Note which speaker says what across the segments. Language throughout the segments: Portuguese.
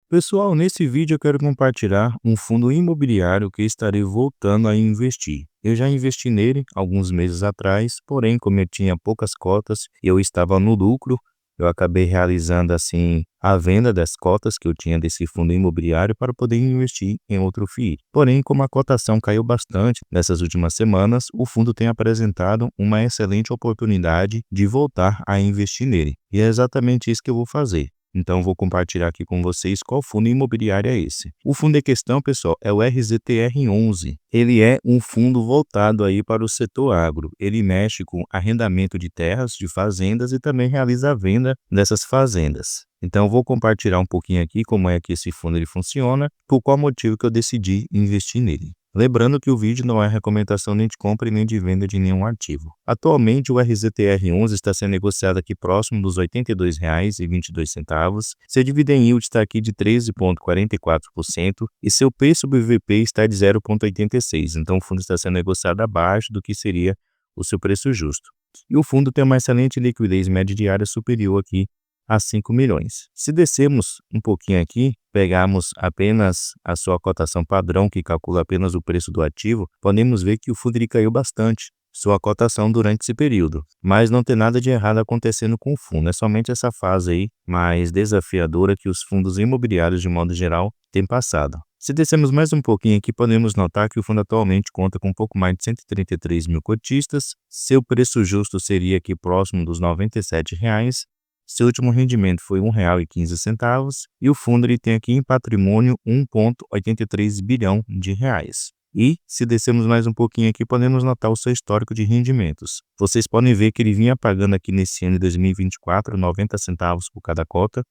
Speaker 1: Pessoal, nesse vídeo eu quero compartilhar um fundo imobiliário que estarei voltando a investir. Eu já investi nele alguns meses atrás, porém, como eu tinha poucas cotas e eu estava no lucro, eu acabei realizando assim a venda das cotas que eu tinha desse fundo imobiliário para poder investir em outro FII. Porém, como a cotação caiu bastante nessas últimas semanas, o fundo tem apresentado uma excelente oportunidade de voltar a investir nele. E é exatamente isso que eu vou fazer. Então, vou compartilhar aqui com vocês qual fundo imobiliário é esse. O fundo em questão, pessoal, é o RZTR11. Ele é um fundo voltado aí para o setor agro. Ele mexe com arrendamento de terras, de fazendas e também realiza a venda dessas fazendas. Então, vou compartilhar um pouquinho aqui como é que esse fundo ele funciona, por qual motivo que eu decidi investir nele. Lembrando que o vídeo não é recomendação nem de compra e nem de venda de nenhum ativo. Atualmente, o RZTR11 está sendo negociado aqui próximo dos R$ 82,22. Seu dividend yield está aqui de 13,44% e seu P sobre VP está de 0,86. Então, o fundo está sendo negociado abaixo do que seria o seu preço justo. E o fundo tem uma excelente liquidez média diária superior aqui a 5 milhões. Se descermos um pouquinho aqui, pegarmos apenas a sua cotação padrão, que calcula apenas o preço do ativo, podemos ver que o fundo ele caiu bastante sua cotação durante esse período. Mas não tem nada de errado acontecendo com o fundo, é somente essa fase aí mais desafiadora que os fundos imobiliários de modo geral têm passado. Se descermos mais um pouquinho aqui, podemos notar que o fundo atualmente conta com um pouco mais de 133 mil cotistas, seu preço justo seria aqui próximo dos R$ 97. Seu último rendimento foi R$ 1,15 e o fundo ele tem aqui em patrimônio 1,83 bilhão de reais. E, se descermos mais um pouquinho aqui, podemos notar o seu histórico de rendimentos. Vocês podem ver que ele vinha pagando aqui nesse ano de 2024 90 centavos por cada cota.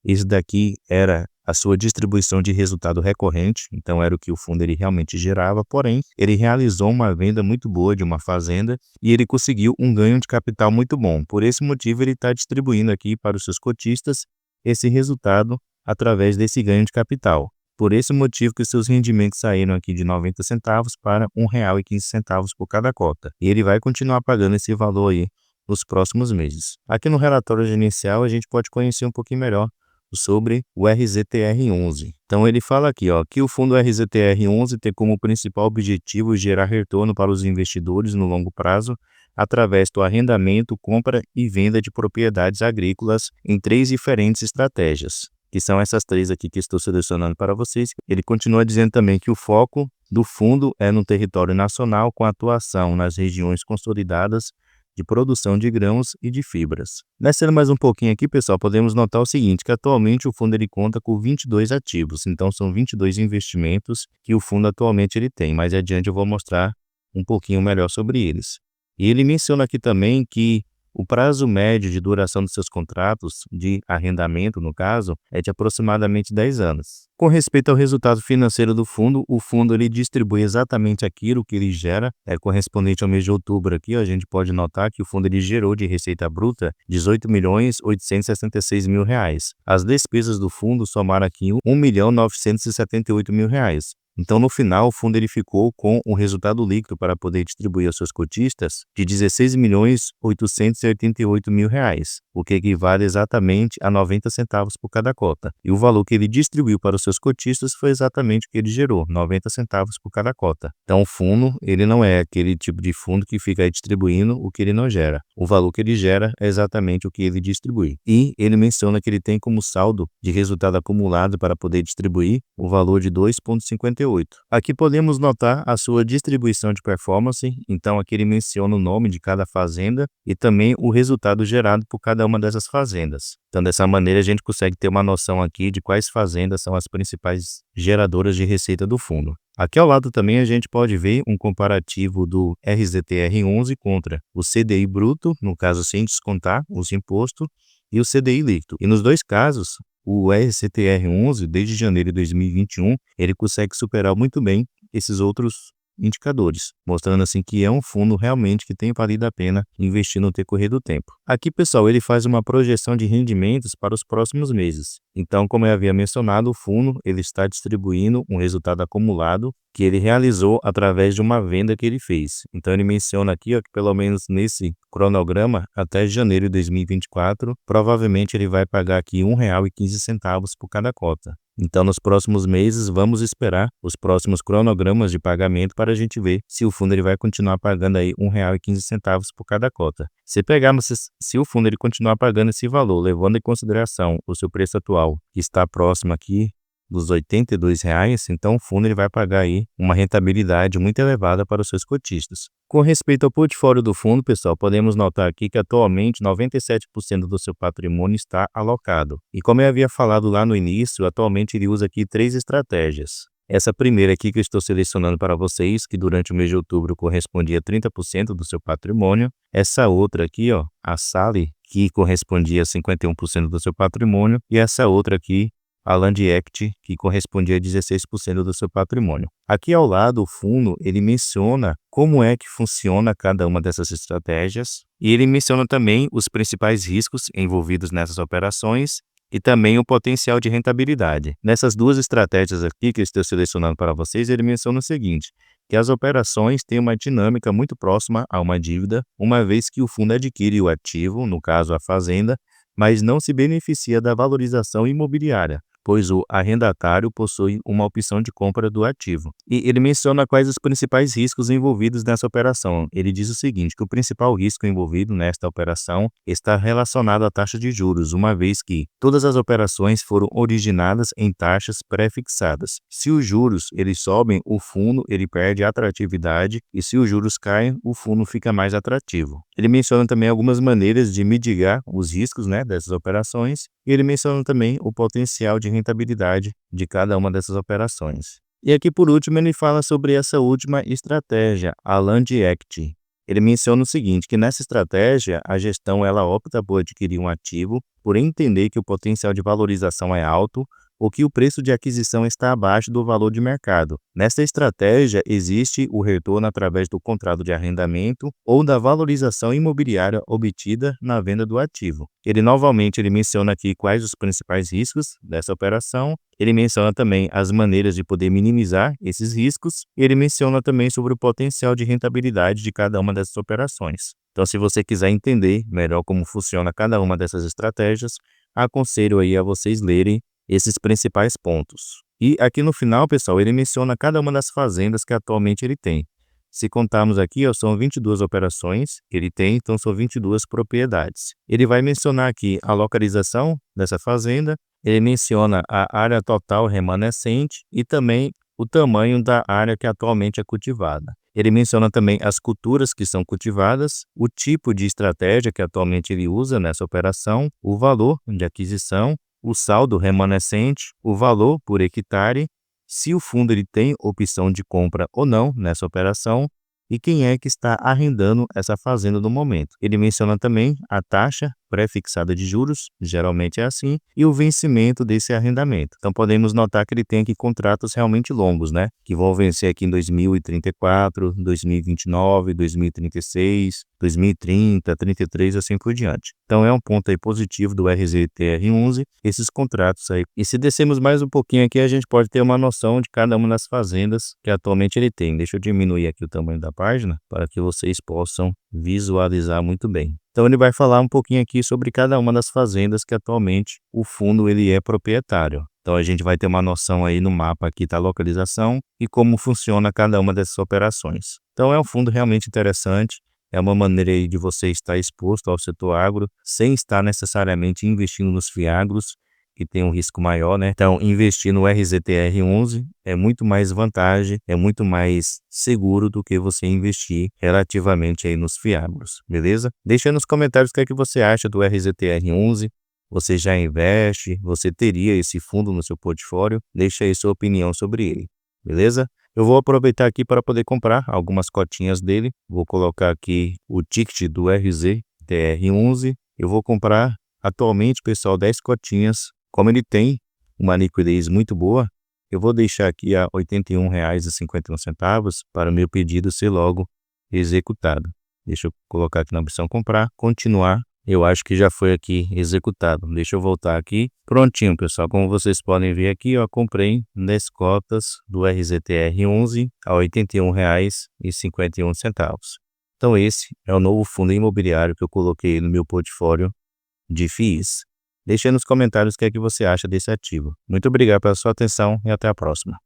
Speaker 1: Esse daqui era a sua distribuição de resultado recorrente, então era o que o fundo ele realmente gerava, porém, ele realizou uma venda muito boa de uma fazenda e ele conseguiu um ganho de capital muito bom. Por esse motivo, ele está distribuindo aqui para os seus cotistas esse resultado através desse ganho de capital. Por esse motivo que seus rendimentos saíram aqui de 90 centavos para R$ 1,15 por cada cota. E ele vai continuar pagando esse valor aí nos próximos meses. Aqui no relatório gerencial a gente pode conhecer um pouquinho melhor sobre o RZTR11. Então ele fala aqui, que o fundo RZTR11 tem como principal objetivo gerar retorno para os investidores no longo prazo através do arrendamento, compra e venda de propriedades agrícolas em 3 diferentes estratégias, que são essas 3 aqui que estou selecionando para vocês. Ele continua dizendo também que o foco do fundo é no território nacional com atuação nas regiões consolidadas de produção de grãos e de fibras. Descendo mais um pouquinho aqui, pessoal, podemos notar o seguinte, que atualmente o fundo ele conta com 22 ativos, então são 22 investimentos que o fundo atualmente ele tem. Mais adiante eu vou mostrar um pouquinho melhor sobre eles. E ele menciona aqui também que o prazo médio de duração dos seus contratos, de arrendamento no caso, é de aproximadamente 10 anos. Com respeito ao resultado financeiro do fundo, o fundo ele distribui exatamente aquilo que ele gera, correspondente ao mês de outubro aqui, a gente pode notar que o fundo ele gerou de receita bruta R$ 18.866.000. As despesas do fundo somaram aqui R$ 1.978.000. Então, no final, o fundo ele ficou com um resultado líquido para poder distribuir aos seus cotistas de R$ 16.888.000, o que equivale exatamente a 90 centavos por cada cota. E o valor que ele distribuiu para os seus cotistas foi exatamente o que ele gerou, 90 centavos por cada cota. Então, o fundo ele não é aquele tipo de fundo que fica aí distribuindo o que ele não gera. O valor que ele gera é exatamente o que ele distribui. E ele menciona que ele tem como saldo de resultado acumulado para poder distribuir o valor de 2,58. Aqui podemos notar a sua distribuição de performance, então aqui ele menciona o nome de cada fazenda e também o resultado gerado por cada uma dessas fazendas. Então dessa maneira a gente consegue ter uma noção aqui de quais fazendas são as principais geradoras de receita do fundo. Aqui ao lado também a gente pode ver um comparativo do RZTR11 contra o CDI bruto, no caso sem descontar os impostos, e o CDI líquido. E nos dois casos, o RZTR11, desde janeiro de 2021, ele consegue superar muito bem esses outros indicadores, mostrando assim que é um fundo realmente que tem valido a pena investir no decorrer do tempo. Aqui, pessoal, ele faz uma projeção de rendimentos para os próximos meses. Então, como eu havia mencionado, o fundo ele está distribuindo um resultado acumulado que ele realizou através de uma venda que ele fez. Então, ele menciona aqui que pelo menos nesse cronograma, até janeiro de 2024, provavelmente ele vai pagar aqui R$ 1,15 por cada cota. Então, nos próximos meses, vamos esperar os próximos cronogramas de pagamento para a gente ver se o fundo ele vai continuar pagando aí R$ 1,15 por cada cota. Se pegarmos, se o fundo ele continuar pagando esse valor, levando em consideração o seu preço atual, que está próximo aqui dos R$ 82, então o fundo ele vai pagar aí uma rentabilidade muito elevada para os seus cotistas. Com respeito ao portfólio do fundo, pessoal, podemos notar aqui que atualmente 97% do seu patrimônio está alocado. E como eu havia falado lá no início, atualmente ele usa aqui 3 estratégias. Essa primeira aqui que eu estou selecionando para vocês, que durante o mês de outubro correspondia a 30% do seu patrimônio. Essa outra aqui, ó, a Sally, que correspondia a 51% do seu patrimônio. E essa outra aqui, a Land Act, que correspondia a 16% do seu patrimônio. Aqui ao lado, o fundo, ele menciona como é que funciona cada uma dessas estratégias e ele menciona também os principais riscos envolvidos nessas operações e também o potencial de rentabilidade. Nessas duas estratégias aqui que eu estou selecionando para vocês, ele menciona o seguinte, que as operações têm uma dinâmica muito próxima a uma dívida, uma vez que o fundo adquire o ativo, no caso a fazenda, mas não se beneficia da valorização imobiliária, pois o arrendatário possui uma opção de compra do ativo. E ele menciona quais os principais riscos envolvidos nessa operação. Ele diz o seguinte, que o principal risco envolvido nesta operação está relacionado à taxa de juros, uma vez que todas as operações foram originadas em taxas pré-fixadas. Se os juros eles sobem, o fundo ele perde atratividade e se os juros caem, o fundo fica mais atrativo. Ele menciona também algumas maneiras de mitigar os riscos, dessas operações e ele menciona também o potencial de rentabilidade de cada uma dessas operações. E aqui por último ele fala sobre essa última estratégia, a Land Act. Ele menciona o seguinte, que nessa estratégia a gestão ela opta por adquirir um ativo, por entender que o potencial de valorização é alto ou que o preço de aquisição está abaixo do valor de mercado. Nesta estratégia, existe o retorno através do contrato de arrendamento ou da valorização imobiliária obtida na venda do ativo. Ele novamente menciona aqui quais os principais riscos dessa operação. Ele menciona também as maneiras de poder minimizar esses riscos. E ele menciona também sobre o potencial de rentabilidade de cada uma dessas operações. Então, se você quiser entender melhor como funciona cada uma dessas estratégias, aconselho aí a vocês lerem esses principais pontos. E aqui no final, pessoal, ele menciona cada uma das fazendas que atualmente ele tem. Se contarmos aqui, são 22 operações que ele tem, então são 22 propriedades. Ele vai mencionar aqui a localização dessa fazenda, ele menciona a área total remanescente e também o tamanho da área que atualmente é cultivada. Ele menciona também as culturas que são cultivadas, o tipo de estratégia que atualmente ele usa nessa operação, o valor de aquisição, o saldo remanescente, o valor por hectare, se o fundo ele tem opção de compra ou não nessa operação e quem é que está arrendando essa fazenda no momento. Ele menciona também a taxa pré-fixada de juros, geralmente é assim, e o vencimento desse arrendamento. Então podemos notar que ele tem aqui contratos realmente longos, que vão vencer aqui em 2034, 2029, 2036, 2030, 33, assim por diante. Então é um ponto aí positivo do RZTR11, esses contratos aí. E se descermos mais um pouquinho aqui, a gente pode ter uma noção de cada uma das fazendas que atualmente ele tem. Deixa eu diminuir aqui o tamanho da página para que vocês possam visualizar muito bem. Então ele vai falar um pouquinho aqui sobre cada uma das fazendas que atualmente o fundo ele é proprietário. Então a gente vai ter uma noção aí no mapa aqui da localização e como funciona cada uma dessas operações. Então é um fundo realmente interessante, é uma maneira aí de você estar exposto ao setor agro sem estar necessariamente investindo nos fiagros, que tem um risco maior, Então, investir no RZTR11 é muito mais vantagem, é muito mais seguro do que você investir relativamente aí nos fiagros, beleza? Deixa aí nos comentários o que é que você acha do RZTR11. Você já investe? Você teria esse fundo no seu portfólio? Deixa aí sua opinião sobre ele, beleza? Eu vou aproveitar aqui para poder comprar algumas cotinhas dele. Vou colocar aqui o ticket do RZTR11. Eu vou comprar atualmente, pessoal, 10 cotinhas. Como ele tem uma liquidez muito boa, eu vou deixar aqui a R$ 81,51 para o meu pedido ser logo executado. Deixa eu colocar aqui na opção comprar, continuar. Eu acho que já foi aqui executado. Deixa eu voltar aqui. Prontinho, pessoal. Como vocês podem ver aqui, eu comprei 10 cotas do RZTR11 a R$ 81,51. Então esse é o novo fundo imobiliário que eu coloquei no meu portfólio de FIIs. Deixe aí nos comentários o que é que você acha desse ativo. Muito obrigado pela sua atenção e até a próxima.